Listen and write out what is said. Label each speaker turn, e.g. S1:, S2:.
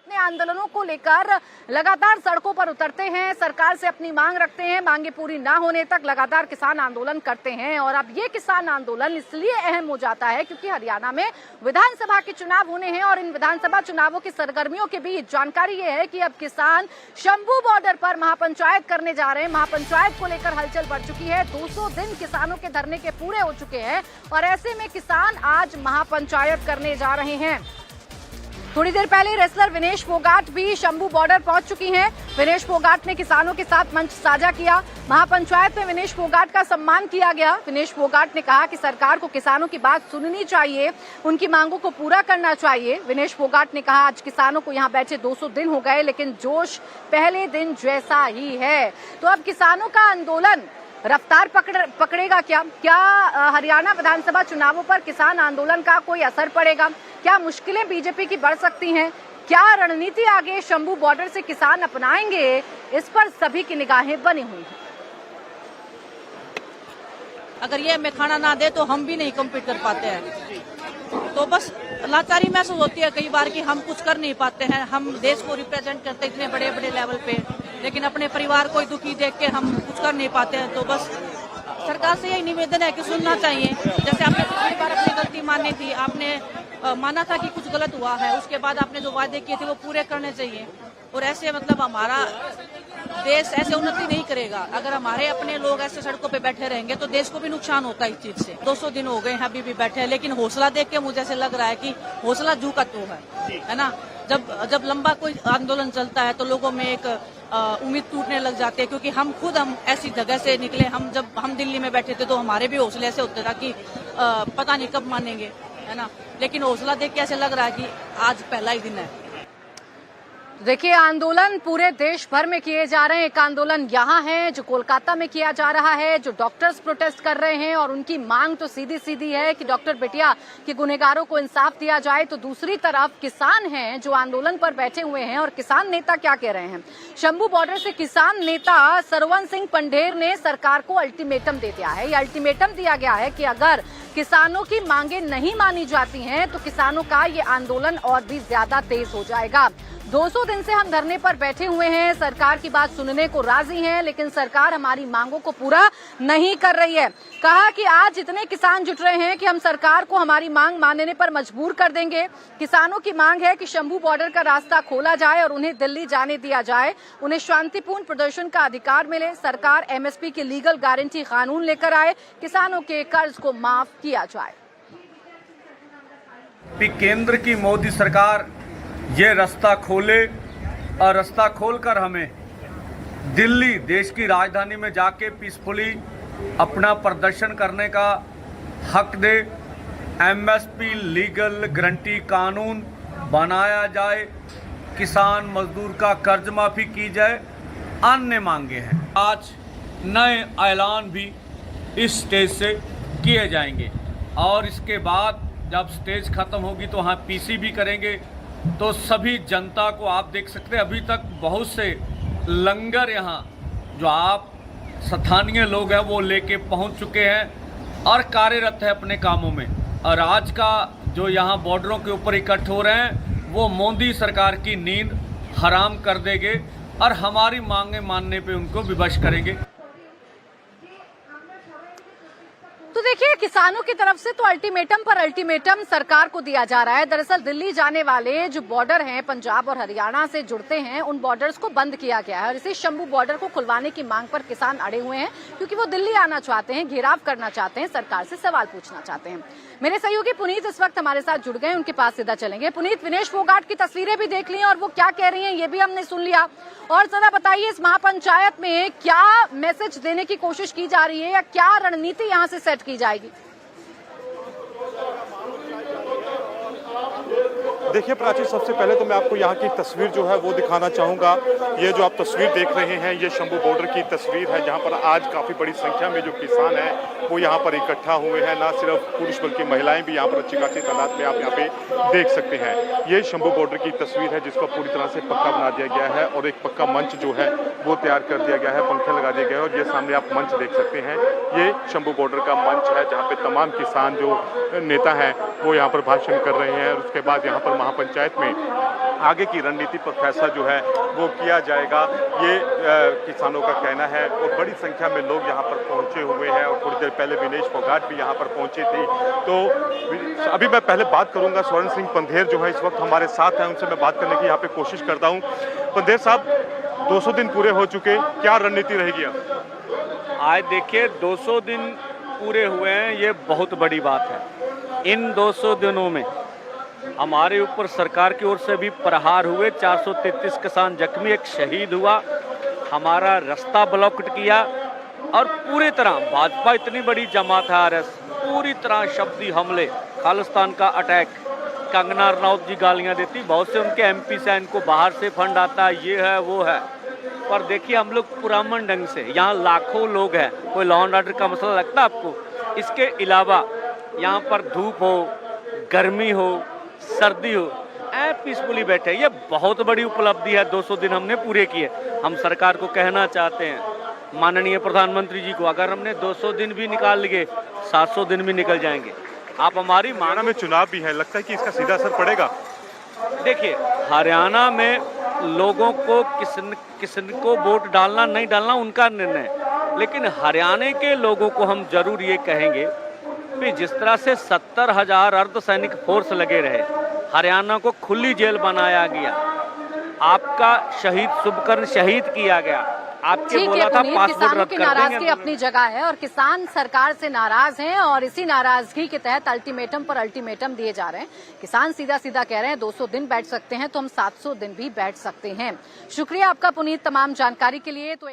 S1: अपने आंदोलनों को लेकर लगातार सड़कों पर उतरते हैं, सरकार से अपनी मांग रखते हैं। मांगे पूरी ना होने तक लगातार किसान आंदोलन करते हैं। और अब ये किसान आंदोलन इसलिए अहम हो जाता है क्योंकि हरियाणा में विधानसभा के चुनाव होने हैं और इन विधानसभा चुनावों की सरगर्मियों के बीच जानकारी ये है कि अब किसान शंभू बॉर्डर पर महापंचायत करने जा रहे हैं। महापंचायत को लेकर हलचल बढ़ चुकी है। 200 दिन किसानों के धरने के पूरे हो चुके हैं और ऐसे में किसान आज महापंचायत करने जा रहे हैं। थोड़ी देर पहले रेसलर विनेश फोगाट भी शंभू बॉर्डर पहुंच चुकी हैं। विनेश फोगाट ने किसानों के साथ मंच साझा किया। महापंचायत में विनेश फोगाट का सम्मान किया गया। विनेश फोगाट ने कहा कि सरकार को किसानों की बात सुननी चाहिए, उनकी मांगों को पूरा करना चाहिए। विनेश फोगाट ने कहा आज किसानों को यहां बैठे 200 दिन हो गए लेकिन जोश पहले दिन जैसा ही है। तो अब किसानों का आंदोलन रफ्तार पकड़ेगा क्या हरियाणा विधानसभा चुनावों पर किसान आंदोलन का कोई असर पड़ेगा? क्या मुश्किलें बीजेपी की बढ़ सकती हैं? क्या रणनीति आगे शंभू बॉर्डर से किसान अपनाएंगे? इस पर सभी की निगाहें बनी हुई हैं।
S2: अगर ये हमें खाना ना दे तो हम भी नहीं कम्पीट कर पाते हैं। तो बस लाचारी महसूस होती है कई बार कि हम कुछ कर नहीं पाते हैं। हम देश को रिप्रेजेंट करते इतने बड़े बड़े लेवल पे, लेकिन अपने परिवार को दुखी देख के हम कुछ कर नहीं पाते हैं। तो बस सरकार से यही निवेदन है कि सुनना चाहिए। जैसे आपने पिछली बार अपनी गलती मानी थी, आपने माना था कि कुछ गलत हुआ है, उसके बाद आपने जो वादे किए थे वो पूरे करने चाहिए। और ऐसे मतलब हमारा देश ऐसे उन्नति नहीं करेगा अगर हमारे अपने लोग ऐसे सड़कों पे बैठे रहेंगे, तो देश को भी नुकसान होता है इस चीज से। 200 दिन हो गए हैं अभी भी बैठे हैं, लेकिन हौसला देख के मुझे ऐसे लग रहा है कि हौसला झुका तो है ना। जब लंबा कोई आंदोलन चलता है तो लोगों में एक उम्मीद टूटने लग जाती है, क्योंकि हम ऐसी जगह से निकले। जब हम दिल्ली में बैठे थे तो हमारे भी हौसले ऐसे होते था कि पता नहीं कब मानेंगे, है ना। लेकिन हौसला देख के ऐसे लग रहा है कि आज पहला ही दिन है।
S1: देखिए, आंदोलन पूरे देश भर में किए जा रहे हैं। एक आंदोलन यहाँ है जो कोलकाता में किया जा रहा है, जो डॉक्टर्स प्रोटेस्ट कर रहे हैं और उनकी मांग तो सीधी सीधी है कि डॉक्टर बिटिया के गुनहगारों को इंसाफ दिया जाए। तो दूसरी तरफ किसान हैं जो आंदोलन पर बैठे हुए हैं और किसान नेता क्या कह रहे हैं। शंभू बॉर्डर से किसान नेता सरवन सिंह पंढेर ने सरकार को अल्टीमेटम दे दिया है। ये अल्टीमेटम दिया गया है कि अगर किसानों की मांगे नहीं मानी जाती हैं तो किसानों का ये आंदोलन और भी ज्यादा तेज हो जाएगा। 200 दिन से हम धरने पर बैठे हुए हैं, सरकार की बात सुनने को राजी हैं, लेकिन सरकार हमारी मांगों को पूरा नहीं कर रही है। कहा कि आज इतने किसान जुट रहे हैं कि हम सरकार को हमारी मांग मानने पर मजबूर कर देंगे। किसानों की मांग है कि शंभू बॉर्डर का रास्ता खोला जाए और उन्हें दिल्ली जाने दिया जाए, उन्हें शांतिपूर्ण प्रदर्शन का अधिकार मिले, सरकार एमएसपी की लीगल गारंटी कानून लेकर आए, किसानों के कर्ज को माफ किया जाए।
S3: केंद्र की मोदी सरकार ये रास्ता खोले और रास्ता खोलकर हमें दिल्ली, देश की राजधानी में जाके पीसफुली अपना प्रदर्शन करने का हक दे। एमएसपी लीगल गारंटी कानून बनाया जाए, किसान मजदूर का कर्ज माफ़ी की जाए, अन्य मांगे हैं। आज नए ऐलान भी इस स्टेज से किए जाएंगे और इसके बाद जब स्टेज ख़त्म होगी तो वहाँ पीसी भी करेंगे। तो सभी जनता को आप देख सकते हैं, अभी तक बहुत से लंगर यहाँ जो आप स्थानीय लोग हैं वो लेके पहुँच चुके हैं और कार्यरत है अपने कामों में। और आज का जो यहाँ बॉर्डरों के ऊपर इकट्ठ हो रहे हैं वो मोदी सरकार की नींद हराम कर देंगे और हमारी मांगे मानने पे उनको विवश करेंगे।
S1: तो देखिए, किसानों की तरफ से तो अल्टीमेटम पर अल्टीमेटम सरकार को दिया जा रहा है। दरअसल दिल्ली जाने वाले जो बॉर्डर हैं, पंजाब और हरियाणा से जुड़ते हैं, उन बॉर्डर्स को बंद किया गया है और इसी शंभू बॉर्डर को खुलवाने की मांग पर किसान अड़े हुए हैं क्योंकि वो दिल्ली आना चाहते हैं, घेराव करना चाहते हैं, सरकार से सवाल पूछना चाहते हैं। मेरे सहयोगी पुनीत इस वक्त हमारे साथ जुड़ गए, उनके पास सीधा चलेंगे। पुनीत, विनेश फोगाट की तस्वीरें भी देख ली और वो क्या कह रही हैं ये भी हमने सुन लिया। और जरा बताइए, इस महापंचायत में क्या मैसेज देने की कोशिश की जा रही है या क्या रणनीति यहाँ से सेट की जाएगी?
S4: देखिए प्राची, सबसे पहले तो मैं आपको यहाँ की तस्वीर जो है वो दिखाना चाहूँगा। ये जो आप तस्वीर देख रहे हैं ये शंभू बॉर्डर की तस्वीर है, जहाँ पर आज काफ़ी बड़ी संख्या में जो किसान हैं वो यहाँ पर इकट्ठा हुए हैं। ना सिर्फ पुरुष बल्कि महिलाएं भी यहाँ पर अच्छी खासी तादाद में आप यहाँ पे देख सकते हैं। ये शंभू बॉर्डर की तस्वीर है जिसको पूरी तरह से पक्का बना दिया गया है और एक पक्का मंच जो है वो तैयार कर दिया गया है, पंखे लगा दिए गए हैं और ये सामने आप मंच देख सकते हैं। ये शंभू बॉर्डर का मंच है जहाँ पे तमाम किसान जो नेता हैं वो यहाँ पर भाषण कर रहे हैं और उसके बाद यहाँ पर महापंचायत में आगे की रणनीति पर फैसला जो है वो किया जाएगा, ये किसानों का कहना है। और बड़ी संख्या में लोग यहाँ पर पहुंचे हुए हैं और थोड़ी देर पहले विनेश फोगाट भी यहाँ पर पहुंची थी। तो अभी मैं पहले बात करूंगा, स्वर्ण सिंह पंधेर जो है इस वक्त हमारे साथ हैं, उनसे मैं बात करने की यहाँ पे कोशिश करता हूँ। पंधेर साहब, 200 दिन पूरे हो चुके, क्या रणनीति रहेगी अब?
S3: आज देखिए 200 दिन पूरे हुए हैं, ये बहुत बड़ी बात है। इन 200 दिनों में हमारे ऊपर सरकार की ओर से भी प्रहार हुए, 433 किसान जख्मी, एक शहीद हुआ, हमारा रास्ता ब्लॉक किया और पूरी तरह भाजपा इतनी बड़ी जमात है आरएस, पूरी तरह शब्दी हमले, खालिस्तान का अटैक। कंगना रनौत जी गालियां देती, बहुत से उनके एमपी से इनको बाहर से फंड आता है, ये है वो है। पर देखिए हम लोग पुरअमन ढंग से, यहाँ लाखों लोग हैं, कोई लॉ एंड ऑर्डर का मसला लगता है आपको? इसके अलावा यहाँ पर धूप हो, गर्मी हो, सर्दी हो, पीसफुली बैठे, ये बहुत बड़ी उपलब्धि है। 200 दिन हमने पूरे किए। हम सरकार को कहना चाहते हैं, माननीय प्रधानमंत्री जी को, अगर हमने 200 दिन भी निकाल लिए, 700 दिन भी निकल जाएंगे। आप हमारी
S4: हरियाणा में चुनाव भी है, लगता है कि इसका सीधा असर पड़ेगा?
S3: देखिए, हरियाणा में लोगों को किसन को वोट डालना नहीं डालना उनका निर्णय, लेकिन हरियाणा के लोगों को हम जरूर ये कहेंगे कि जिस तरह से 70,000 अर्धसैनिक फोर्स लगे रहे, हरियाणा को खुली जेल बनाया गया, आपका शहीद शुभकर्ण शहीद किया गया, आपके बोला था पासपोर्ट रद्द कर देंगे।
S1: नाराजगी अपनी जगह है और किसान सरकार से नाराज हैं और इसी नाराजगी के तहत अल्टीमेटम पर अल्टीमेटम दिए जा रहे हैं। किसान सीधा सीधा कह रहे हैं 200 दिन बैठ सकते हैं तो हम 700 दिन भी बैठ सकते हैं। शुक्रिया आपका पुनीत तमाम जानकारी के लिए। तो